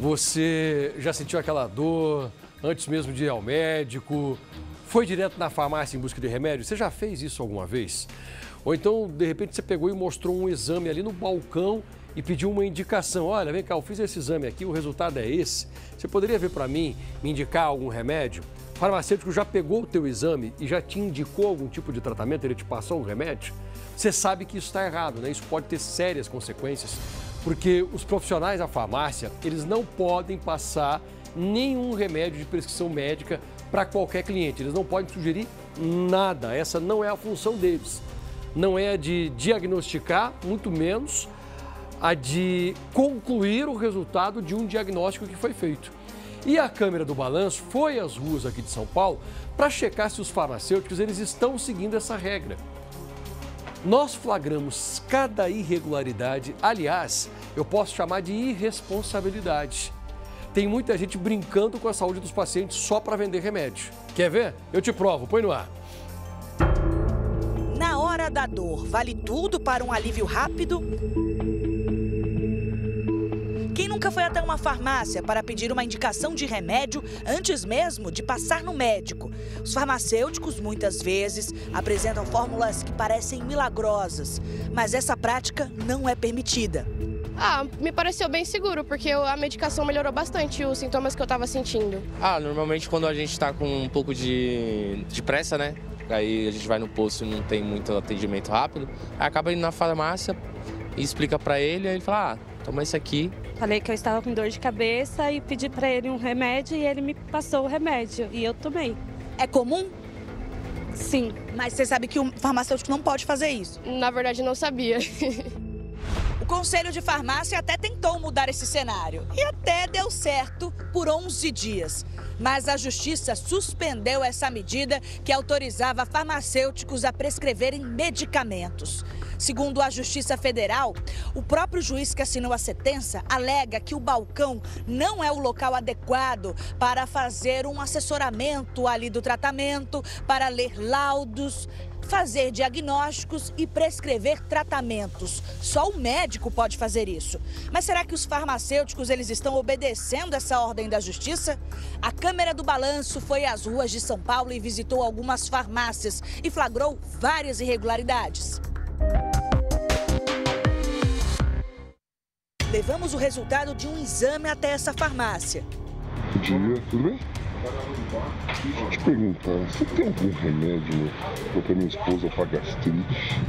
Você já sentiu aquela dor antes mesmo de ir ao médico? Foi direto na farmácia em busca de remédio? Você já fez isso alguma vez? Ou então, de repente, você pegou e mostrou um exame ali no balcão e pediu uma indicação. Olha, vem cá, eu fiz esse exame aqui, o resultado é esse. Você poderia ver para mim, me indicar algum remédio? O farmacêutico já pegou o teu exame e já te indicou algum tipo de tratamento? Ele te passou um remédio? Você sabe que isso está errado, né? Isso pode ter sérias consequências, porque os profissionais da farmácia, eles não podem passar nenhum remédio de prescrição médica para qualquer cliente. Eles não podem sugerir nada. Essa não é a função deles. Não é a de diagnosticar, muito menos a de concluir o resultado de um diagnóstico que foi feito. E a câmera do balanço foi às ruas aqui de São Paulo para checar se os farmacêuticos eles estão seguindo essa regra. Nós flagramos cada irregularidade, aliás, eu posso chamar de irresponsabilidade. Tem muita gente brincando com a saúde dos pacientes só para vender remédio. Quer ver? Eu te provo, põe no ar. Na hora da dor, vale tudo para um alívio rápido? Quem nunca foi até uma farmácia para pedir uma indicação de remédio antes mesmo de passar no médico? Os farmacêuticos, muitas vezes, apresentam fórmulas que parecem milagrosas, mas essa prática não é permitida. Me pareceu bem seguro, porque a medicação melhorou bastante os sintomas que eu estava sentindo. Normalmente quando a gente está com um pouco de pressa, né? Aí a gente vai no posto e não tem muito atendimento rápido, aí acaba indo na farmácia e explica para ele, aí ele fala, toma isso aqui. Falei que eu estava com dor de cabeça e pedi para ele um remédio e ele me passou o remédio e eu tomei. É comum? Sim. Mas você sabe que o farmacêutico não pode fazer isso? Na verdade, não sabia. O Conselho de Farmácia até tentou mudar esse cenário e até deu certo por 11 dias. Mas a Justiça suspendeu essa medida que autorizava farmacêuticos a prescreverem medicamentos. Segundo a Justiça Federal, o próprio juiz que assinou a sentença alega que o balcão não é o local adequado para fazer um assessoramento ali do tratamento, para ler laudos, fazer diagnósticos e prescrever tratamentos. Só o médico pode fazer isso. Mas será que os farmacêuticos eles estão obedecendo essa ordem da Justiça? A câmera do balanço foi às ruas de São Paulo e visitou algumas farmácias e flagrou várias irregularidades. Levamos o resultado de um exame até essa farmácia. Bom dia, tudo bem? Deixa eu te perguntar, você tem algum remédio para minha esposa para gastrite?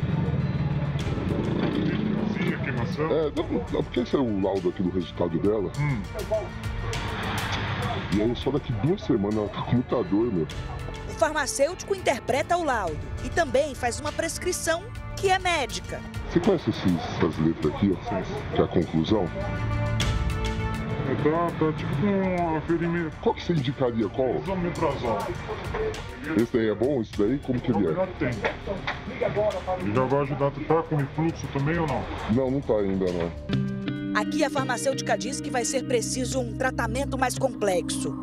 Queimação? Porque esse é o laudo aqui do resultado dela. E aí só daqui 2 semanas ela tá com muita dor, meu. O farmacêutico interpreta o laudo e também faz uma prescrição que é médica. Você conhece essas letras aqui, ó, que é a conclusão? Tá tipo com um ferimento. Qual que você indicaria? Qual? Omeprazol. Esse daí é bom? Esse daí como que ele é? Tem. Ele já vai ajudar, tá com refluxo também ou não? Não tá ainda, não. Aqui a farmacêutica diz que vai ser preciso um tratamento mais complexo.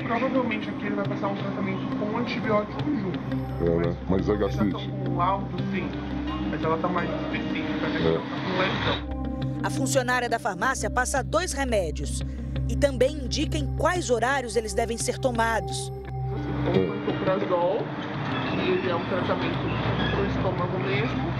Provavelmente aqui ele vai passar um tratamento com antibiótico junto. Né? Mas é gastrite? Com laudo, sim. Mas ela tá mais específica, né? Não é então. A funcionária da farmácia passa 2 remédios e também indica em quais horários eles devem ser tomados. O pantoprazol, que ele é um tratamento para o estômago mesmo,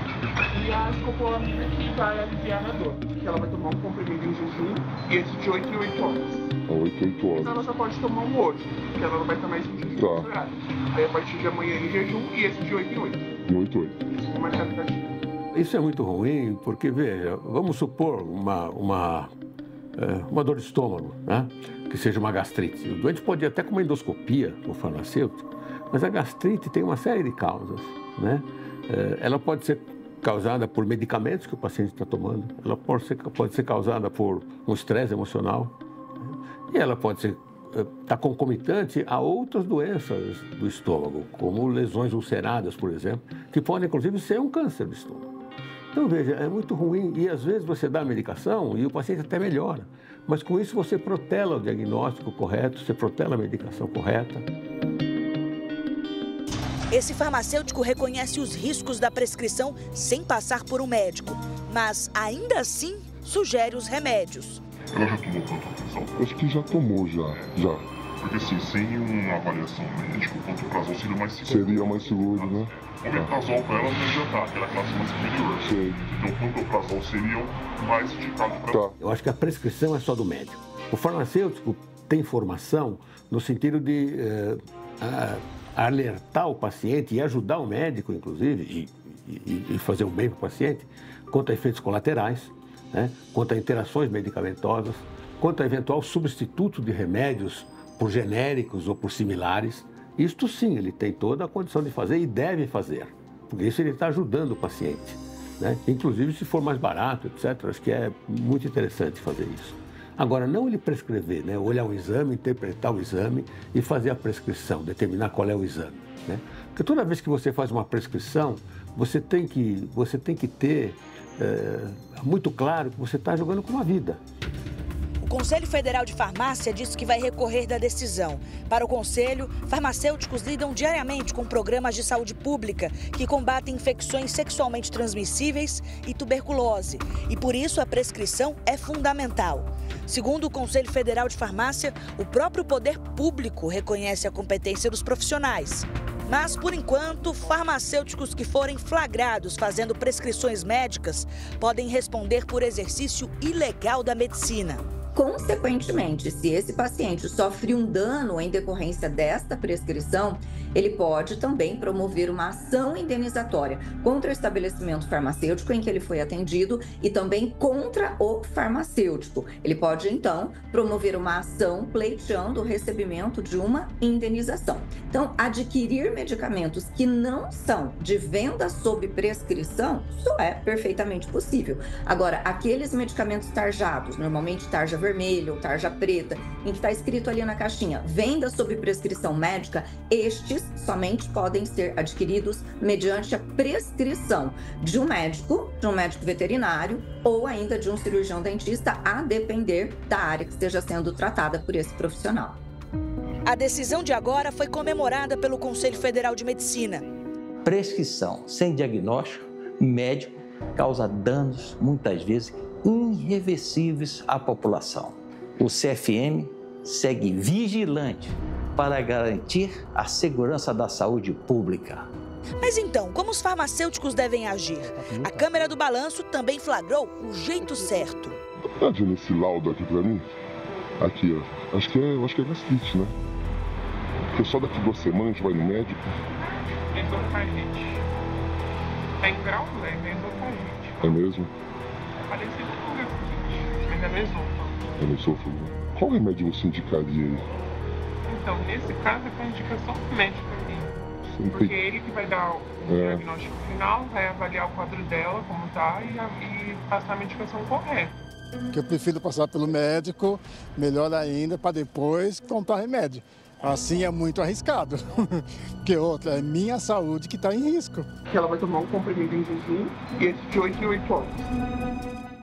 e a escopolamina, que vai aliviar a dor, que ela vai tomar um comprimido em jejum, e esse de 8 em 8 horas. 8 em 8 horas. Então ela só pode tomar um hoje, porque ela não vai estar mais em jejum. Tá. Aí a partir de amanhã em jejum, e esse de 8 em 8. De 8 em 8. Isso vou marcar no caixinha. Isso é muito ruim, porque, veja, vamos supor uma dor de estômago, né? Que seja uma gastrite. O doente pode ir até com uma endoscopia, o farmacêutico, mas a gastrite tem uma série de causas, né? Ela pode ser causada por medicamentos que o paciente está tomando, ela pode ser causada por um estresse emocional, né? E ela pode estar concomitante a outras doenças do estômago, como lesões ulceradas, por exemplo, que podem, inclusive, ser um câncer do estômago. Então, veja, é muito ruim e às vezes você dá a medicação e o paciente até melhora, mas com isso você protela o diagnóstico correto, você protela a medicação correta. Esse farmacêutico reconhece os riscos da prescrição sem passar por um médico, mas ainda assim sugere os remédios. Ela já tomou pantoprazol? Acho que já tomou, já. Porque assim, sem uma avaliação médica, o pantoprazol seria mais seguro. Seria mais seguro, né? O omeprazol para ela não ia adiantar, que ela é classe mais superior. Sei. Então o pantoprazol seria o mais indicado para ela. Eu acho que a prescrição é só do médico. O farmacêutico tem formação no sentido de alertar o paciente e ajudar o médico, inclusive, e fazer o bem para o paciente, quanto a efeitos colaterais, né? Quanto a interações medicamentosas, quanto a eventual substituto de remédios por genéricos ou por similares. Isto sim, ele tem toda a condição de fazer e deve fazer, porque isso ele está ajudando o paciente, né? Inclusive se for mais barato, etc. Acho que é muito interessante fazer isso. Agora, não ele prescrever, né? Olhar o exame, interpretar o exame e fazer a prescrição, determinar qual é o exame, né? Porque toda vez que você faz uma prescrição, você tem que ter muito claro que você está jogando com uma vida. O Conselho Federal de Farmácia disse que vai recorrer da decisão. Para o Conselho, farmacêuticos lidam diariamente com programas de saúde pública que combatem infecções sexualmente transmissíveis e tuberculose. E por isso a prescrição é fundamental. Segundo o Conselho Federal de Farmácia, o próprio poder público reconhece a competência dos profissionais. Mas, por enquanto, farmacêuticos que forem flagrados fazendo prescrições médicas podem responder por exercício ilegal da medicina. Consequentemente, se esse paciente sofre um dano em decorrência desta prescrição, ele pode também promover uma ação indenizatória contra o estabelecimento farmacêutico em que ele foi atendido e também contra o farmacêutico. Ele pode, então, promover uma ação pleiteando o recebimento de uma indenização. Então, adquirir medicamentos que não são de venda sob prescrição, isso é perfeitamente possível. Agora, aqueles medicamentos tarjados, normalmente tarja vermelha ou tarja preta, em que está escrito ali na caixinha, venda sob prescrição médica, estes somente podem ser adquiridos mediante a prescrição de um médico veterinário ou ainda de um cirurgião dentista, a depender da área que esteja sendo tratada por esse profissional. A decisão de agora foi comemorada pelo Conselho Federal de Medicina. Prescrição sem diagnóstico médico causa danos, muitas vezes, irreversíveis à população. O CFM segue vigilante para garantir a segurança da saúde pública. Mas então, como os farmacêuticos devem agir? A Câmara do Balanço também flagrou o jeito certo. Tá vendo esse laudo aqui pra mim? Aqui, ó. Acho que é gastrite, né? Porque só daqui 2 semanas a gente vai no médico. Endofagite. Tá em grau leve, é endofagite. É mesmo? É parecido com gastrite, mas é mesófago. É mesófago. Qual remédio você indicaria aí? Então, nesse caso é com indicação médica mesmo. Porque ele que vai dar o diagnóstico final, vai avaliar o quadro dela, como tá, e passar a medicação correta. Que eu prefiro passar pelo médico, melhor ainda, para depois comprar remédio. Assim é muito arriscado, porque outra, é minha saúde que está em risco. Que ela vai tomar um comprimido em jejum, e esse de 8 em 8 horas.